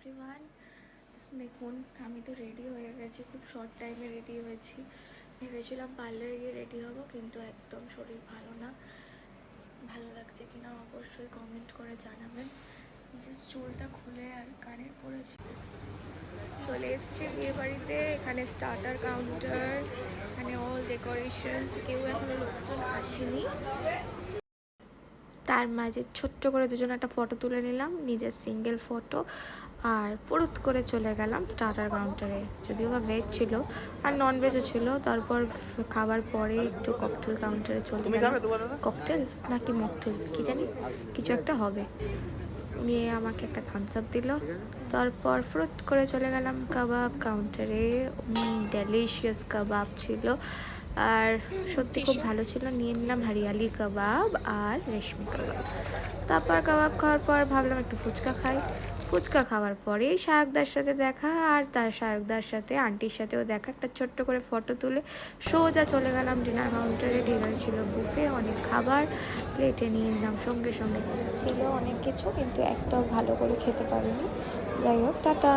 Everyone, দেখুন আমি তো রেডি হয়ে গেছি, খুব শর্ট টাইমে রেডি হয়েছি। ভেবেছিলাম পার্লারে গিয়ে রেডি হব, কিন্তু একদম শরীর ভালো না। ভালো লাগছে কিনা অবশ্যই কমেন্ট করে জানাবেন। জাস্ট চুলটা খুলে আর কানের পরেছি। চলে এসছি বিয়ে বাড়িতে। এখানে স্টার্টার কাউন্টার, এখানে অল ডেকোরেশনস। কেউ এখনো লোকজন আসেনি। তার মাঝে ছোট্ট করে দুজন একটা ফটো তুলে নিলাম, নিজের সিঙ্গেল ফটো, আর ফুরুত করে চলে গেলাম স্টার্টার কাউন্টারে। যদিও বা ভেজ ছিল আর নন ভেজও ছিল। তারপর খাবার পরে একটু ককটেল কাউন্টারে চলে গেলাম। ককটেল নাকি মকটেল কি জানি, কিছু একটা হবে। নিয়ে আমাকে একটা থামস আপ দিল। তারপর ফুরুত করে চলে গেলাম কাবাব কাউন্টারে। ডেলিশিয়াস কাবাব ছিল আর সত্যি খুব ভালো ছিল। নিয়ে নিলাম হরিয়ালি কাবাব আর রেশমি কাবাব। তারপর কাবাব খাওয়ার পর ভাবলাম একটু ফুচকা খাই। ফুচকা খাওয়ার পরেই শায়কদার সাথে দেখা, আর তার শায়কদার সাথে আন্টির সাথেও দেখা। একটা ছোট্ট করে ফটো তুলে সোজা চলে গেলাম ডিনার কাউন্টারে। ডিনার ছিল বুফে, অনেক খাবার প্লেটে নিয়ে নিলাম। সঙ্গে সঙ্গে ছিল অনেক কিছু, কিন্তু একটাও ভালো করে খেতে পারিনি। যাই হোক, টাটা।